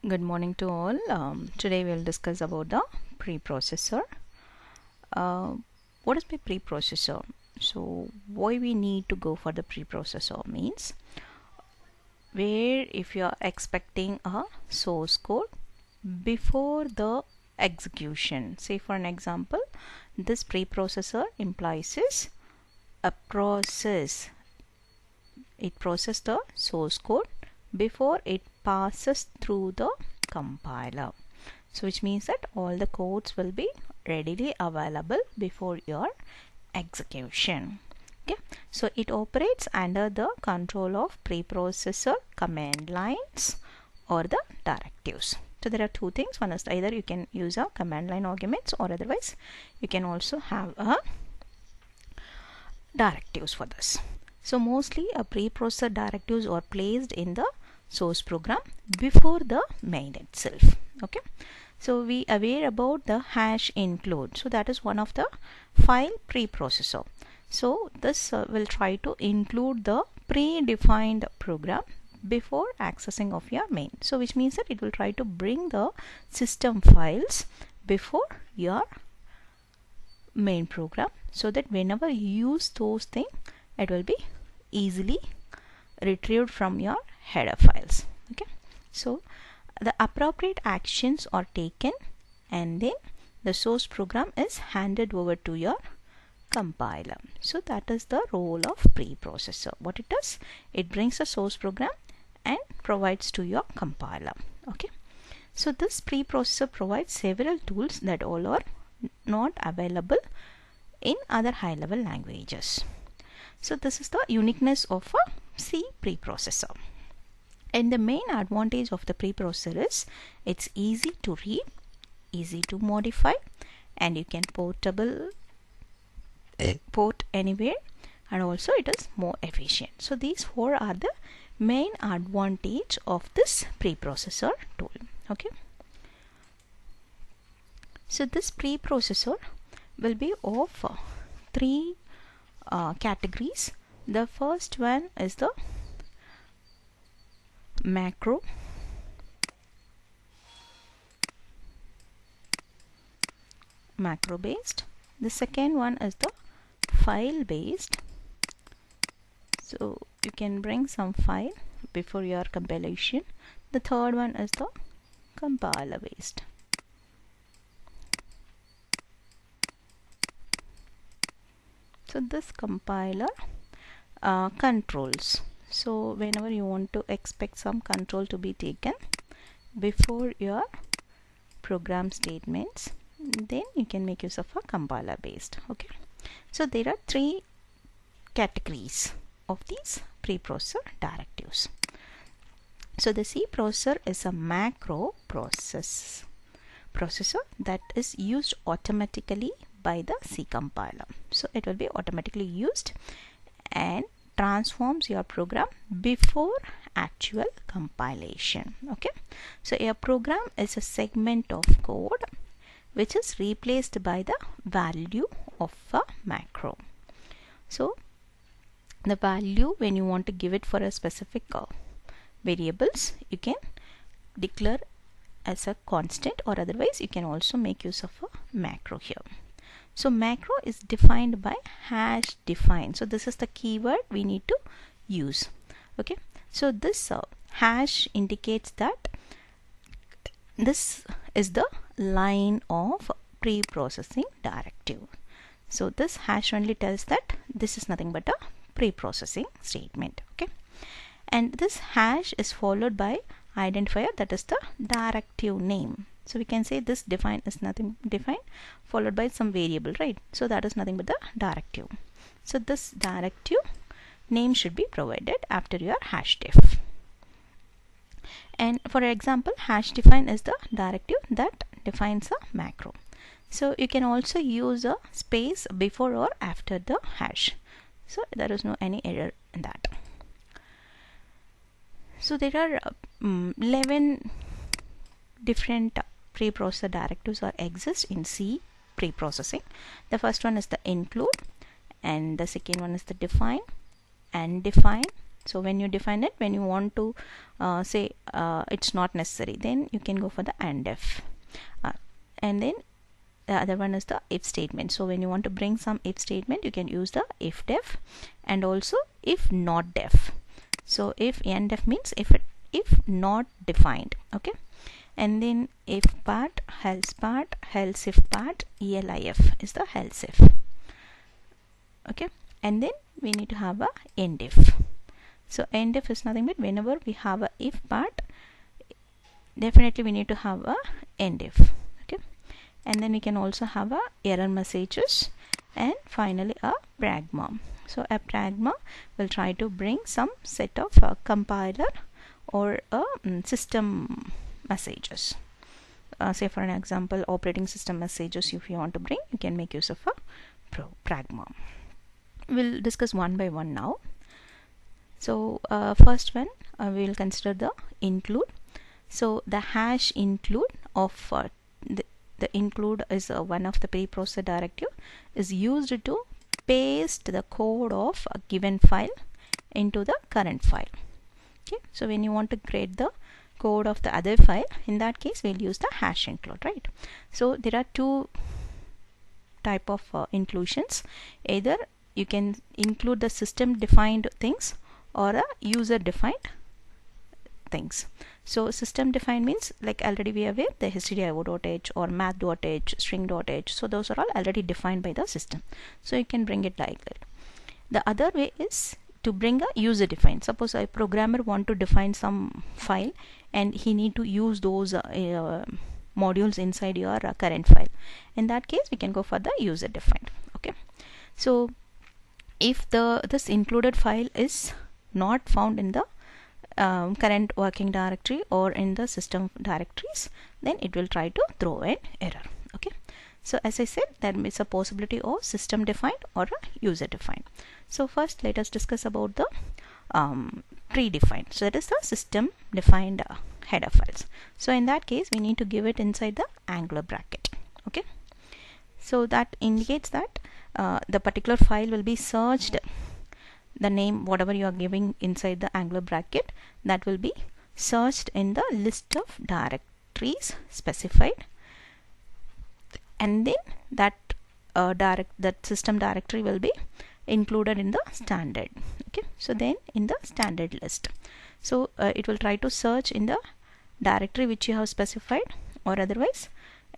Good morning to all. Today we'll discuss about the preprocessor. What is my preprocessor? So why we need to go for the preprocessor means where if you are expecting a source code before the execution. Say for an example, this preprocessor implies is a process. It processes the source code before it passes through the compiler. So which means that all the codes will be readily available before your execution. Okay, so it operates under the control of preprocessor command lines or the directives. So there are two things. One is either you can use a command line arguments, or otherwise you can also have a directives for this. So mostly a preprocessor directives are placed in the source program before the main itself. Okay, so we aware about the hash include. So that is one of the file preprocessor. So this will try to include the predefined program before accessing of your main. So which means that it will try to bring the system files before your main program, so that whenever you use those things, it will be easily retrieved from your header files. Okay, so the appropriate actions are taken and then the source program is handed over to your compiler. So that is the role of preprocessor. What it does, it brings the source program and provides to your compiler. Okay, so this preprocessor provides several tools that all are not available in other high-level languages. So this is the uniqueness of a C preprocessor. And the main advantage of the preprocessor is it's easy to read, easy to modify, and you can port anywhere, and also it is more efficient. So these four are the main advantage of this preprocessor tool. Okay, so this preprocessor will be of three categories. The first one is the macro based. The second one is the file based. So you can bring some file before your compilation. The third one is the compiler based. So this compiler controls. So whenever you want to expect some control to be taken before your program statements, then you can make use of a compiler based. Okay, so there are three categories of these preprocessor directives. So the C processor is a macro processor that is used automatically by the C compiler. So it will be automatically used and transforms your program before actual compilation. Okay, so a program is a segment of code which is replaced by the value of a macro. So the value, when you want to give it for a specific variables, you can declare as a constant, or otherwise you can also make use of a macro here. So macro is defined by hash define. So this is the keyword we need to use. Okay, so this hash indicates that this is the line of pre-processing directive. So this hash only tells that this is nothing but a pre-processing statement. Okay, and this hash is followed by identifier, that is the directive name. So we can say this define is nothing define followed by some variable, right? So that is nothing but the directive. So this directive name should be provided after your hash def. And for example, hash define is the directive that defines a macro. So you can also use a space before or after the hash. So there is no any error in that. So there are 11 different preprocessor directives or exist in C preprocessing. The first one is the include, and the second one is the define, and define, So when you define it, when you want to say it's not necessary, then you can go for the AND-if. And then the other one is the if statement. So when you want to bring some if statement, you can use the if def and also if not def. So if AND-if means if not defined, okay. And then if part, else if part, elif is the else if, okay. And then we need to have a end if. So end if is nothing but whenever we have a if part, definitely we need to have a end if, okay. And then we can also have a error messages, and finally a pragma. So a pragma will try to bring some set of compiler or system messages. Say for an example, operating system messages, if you want to bring, you can make use of a pragma. We'll discuss one by one now. So first one, we will consider the include. So the hash include of the include is one of the preprocessor directive is used to paste the code of a given file into the current file. Okay, so when you want to create the code of the other file, in that case we'll use the hash include, right? So there are two type of inclusions. Either you can include the system defined things or a user defined things. So system defined means, like already we are aware, the stdio.h or math.h, string.h, so those are all already defined by the system, so you can bring it like that. The other way is to bring a user defined. Suppose a programmer want to define some file and he need to use those modules inside your current file. In that case we can go for the user defined, okay. So if this included file is not found in the current working directory or in the system directories, then it will try to throw an error, okay. So as I said, there is a possibility of system defined or a user defined. So first let us discuss about the predefined. So that is the system defined header files. So in that case we need to give it inside the angular bracket, okay. So that indicates that the particular file will be searched, the name whatever you are giving inside the angular bracket, that will be searched in the list of directories specified, and then that system directory will be included in the standard, okay. So then in the standard list, so it will try to search in the directory which you have specified, or otherwise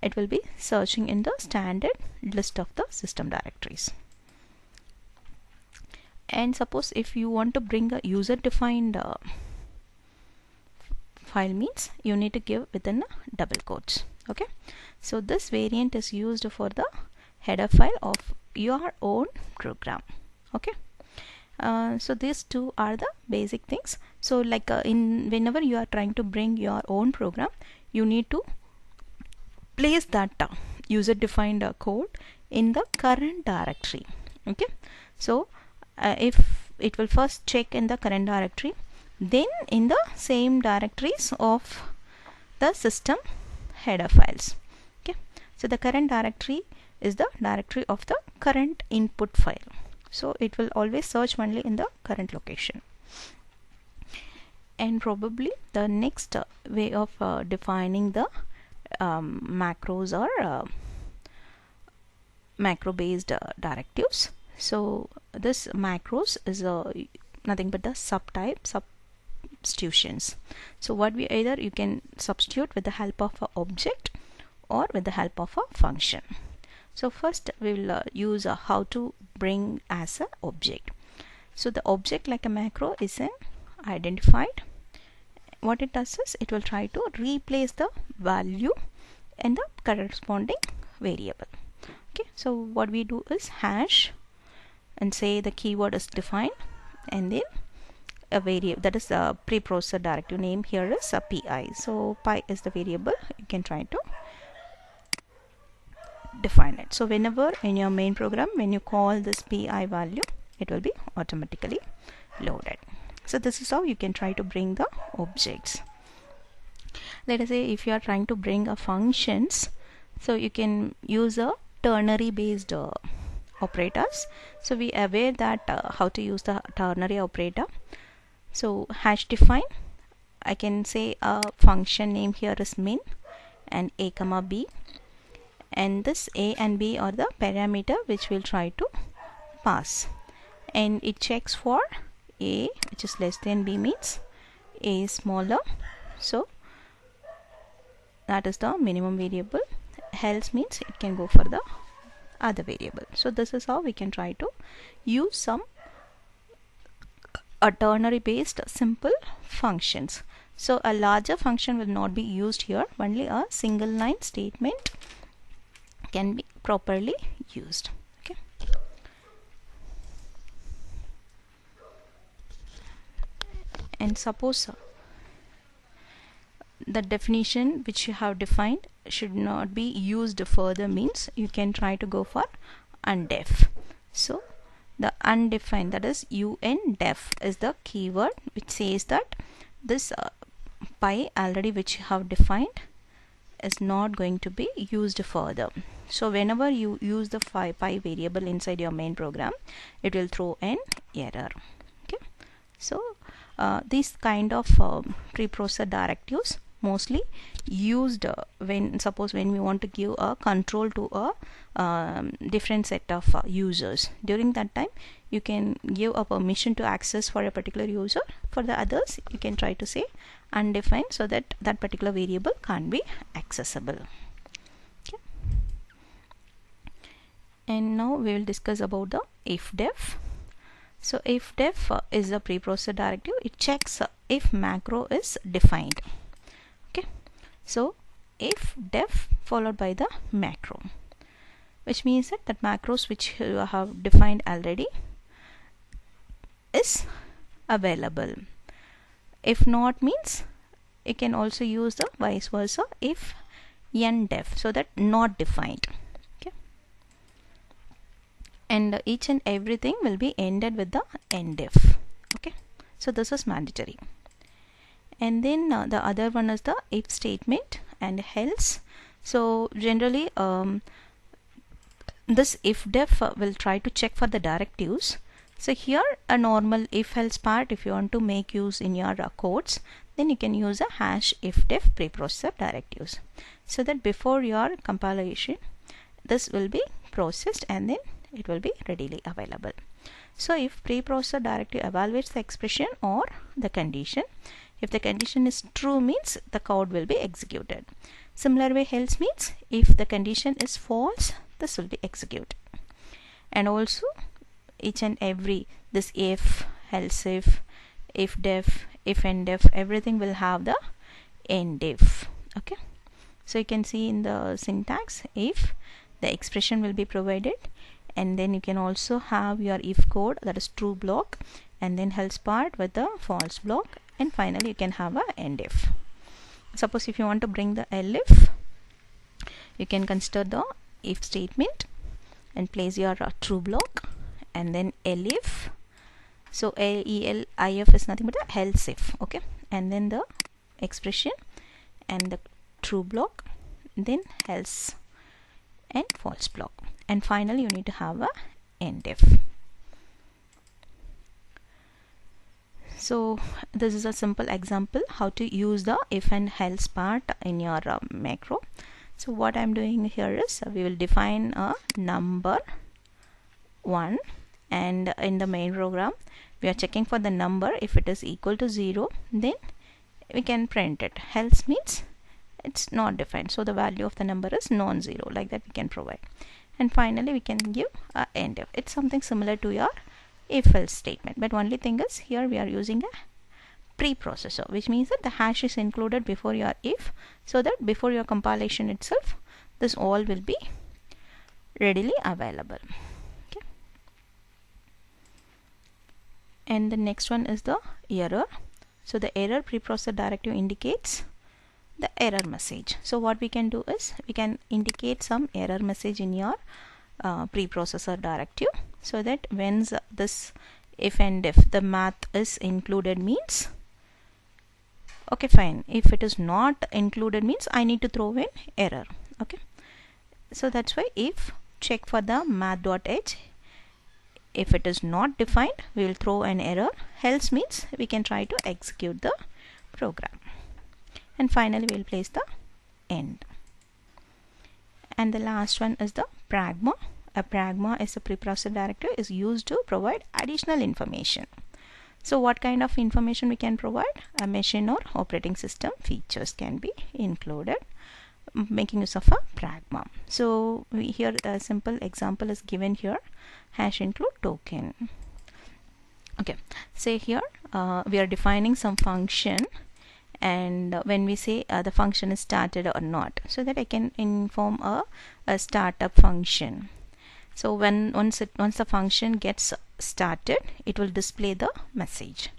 it will be searching in the standard list of the system directories. And suppose if you want to bring a user defined file, means you need to give within double quotes, okay. So this variant is used for the header file of your own program, okay. So these two are the basic things. So like whenever you are trying to bring your own program, you need to place that user defined code in the current directory, okay. So if it will first check in the current directory, then in the same directories of the system header files, okay. So the current directory is the directory of the current input file, so it will always search only in the current location. And probably the next way of defining the macros or macro based directives. So this macros is nothing but the substitutions. So what we either you can substitute with the help of an object or with the help of a function. So first we will use how to bring as an object. So the object like a macro is an identified. What it does is it will try to replace the value in the corresponding variable, okay. So what we do is hash and say the keyword is defined, and then a variable, that is the preprocessor directive name here is a pi. So pi is the variable, you can try to define it. So whenever in your main program, when you call this pi value, it will be automatically loaded. So this is how you can try to bring the objects. Let us say if you are trying to bring a functions, so you can use a ternary based operators. So we are aware that how to use the ternary operator. So hash define, I can say a function name here is min and a comma b, and this a and b are the parameter which we'll try to pass, and it checks for a which is less than b means a is smaller, so that is the minimum variable, else means it can go for the other variable. So this is how we can try to use some ternary based simple functions. So a larger function will not be used here, only a single line statement can be properly used. Okay. And suppose the definition which you have defined should not be used further, means you can try to go for undef. So the undefined, that is undef, is the keyword which says that this pi already which you have defined is not going to be used further. So whenever you use the pi variable inside your main program, it will throw an error. Okay. So these kind of preprocessor directives mostly used when we want to give a control to a different set of users. During that time you can give a permission to access for a particular user. For the others you can try to say undefined, so that that particular variable can't be accessible. Okay. And now we will discuss about the ifdef. So ifdef is a preprocessor directive. It checks if macro is defined. Okay. So ifdef followed by the macro, which means that macros which you have defined already is available. If not means you can also use the vice versa, if ndef, so that not defined. Okay. And each and everything will be ended with the ndef. Okay. So this is mandatory. And then the other one is the if statement and else. So generally this ifdef will try to check for the directives. So here a normal if else part, if you want to make use in your codes, then you can use a hash ifdef preprocessor directives, so that before your compilation this will be processed and then it will be readily available. So if preprocessor directive evaluates the expression or the condition, if the condition is true means the code will be executed. Similar way else means if the condition is false, this will be executed. And also each and every this if, else if def, if ndef, everything will have the ndef. Okay. So you can see in the syntax, if the expression will be provided, and then you can also have your if code, that is true block, and then else part with the false block, and finally you can have a ndef. Suppose if you want to bring the elif, you can consider the if statement and place your true block, and then elif. So elif is nothing but a else if. Okay. And then the expression and the true block, then else and false block, and finally you need to have a ndef. So this is a simple example how to use the if and else part in your macro. So what I'm doing here is we will define a number 1, and in the main program we are checking for the number. If it is equal to 0, then we can print it. Else means it's not defined, so the value of the number is non-zero, like that we can provide. And finally we can give a ndef. It's something similar to your if else statement, but only thing is here we are using a preprocessor, which means that the hash is included before your if, so that before your compilation itself this all will be readily available. Okay. And the next one is the error. So the error preprocessor directive indicates the error message. So what we can do is we can indicate some error message in your preprocessor directive, so that when this if and if the math is included means okay, fine. If it is not included means I need to throw in error. Okay. So that's why if check for the math.h, If it is not defined, we will throw an error. Else means we can try to execute the program. And finally we will place the end. And the last one is the pragma. A pragma is a preprocessor directive, is used to provide additional information. So what kind of information we can provide? A machine or operating system features can be included, making use of a pragma. So here a simple example is given here. Hash include token. Okay, say here we are defining some function, and when we say the function is started or not, so that I can inform a startup function. So once the function gets started, it will display the message.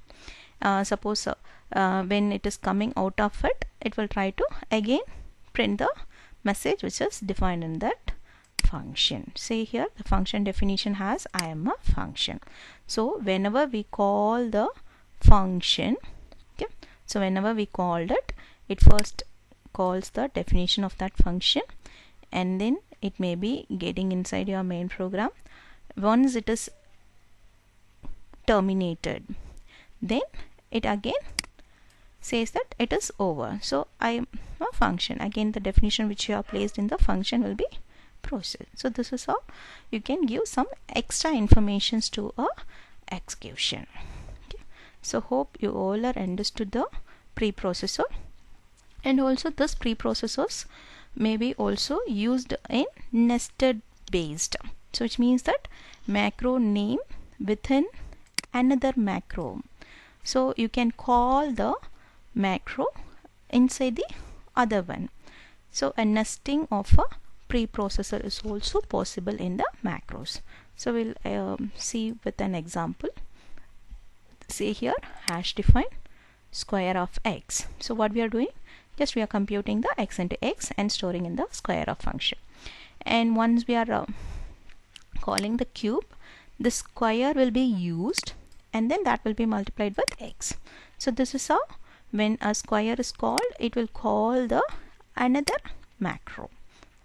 Suppose when it is coming out of it, it will try to again print the message which is defined in that function. Say here the function definition has I am a function. So whenever we call the function, okay, so whenever we called it, it first calls the definition of that function, and then it may be getting inside your main program. Once it is terminated, then it again says that it is over. So I am a function. Again the definition which you have placed in the function will be processed. So this is how you can give some extra informations to a execution. Okay. So hope you all are understood the preprocessor, and also this preprocessors may be also used in nested based. So which means that macro name within another macro. So you can call the macro inside the other one. So a nesting of a preprocessor is also possible in the macros. So we'll see with an example. Say here hash define square of x. So what we are doing, just we are computing the x into x and storing in the square of function. And once we are calling the cube, the square will be used, and then that will be multiplied with x. So this is how when a square is called, it will call the another macro.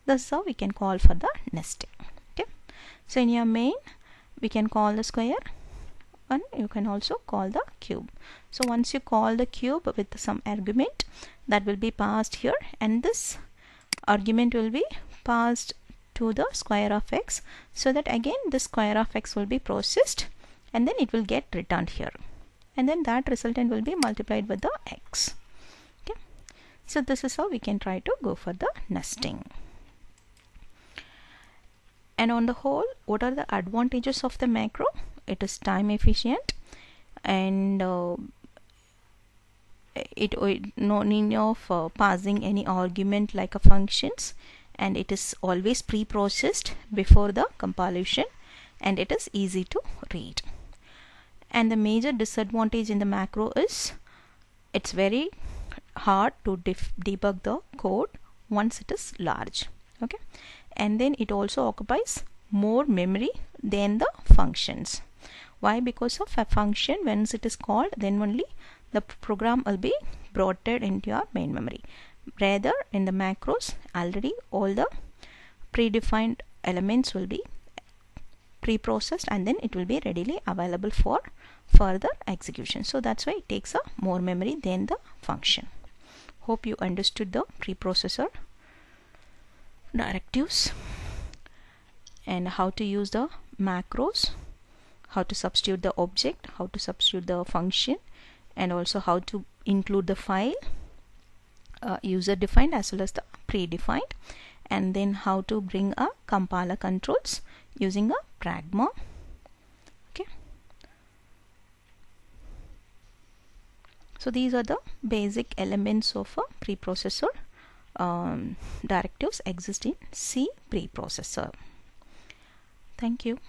This is how we can call for the nesting. Okay. So in your main, we can call the square, and you can also call the cube. So once you call the cube with some argument, that will be passed here, and this argument will be passed to the square of x, so that again the square of x will be processed, and then it will get returned here, and then that resultant will be multiplied with the x. Okay. So this is how we can try to go for the nesting. And on the whole, what are the advantages of the macro? It is time efficient, and no need of passing any argument like a functions, and it is always pre-processed before the compilation, and it is easy to read. And the major disadvantage in the macro is it's very hard to debug the code once it is large. Okay. And then it also occupies more memory than the functions. Why? Because of a function, once it is called, then only the program will be brought into your main memory. Rather in the macros, already all the predefined elements will be pre-processed, and then it will be readily available for further execution. So that's why it takes a more memory than the function. Hope you understood the preprocessor directives and how to use the macros, how to substitute the object, how to substitute the function, and also how to include the file, user defined as well as the predefined, and then how to bring a compiler controls using a pragma. Okay. So these are the basic elements of a preprocessor directives exist in C preprocessor. Thank you.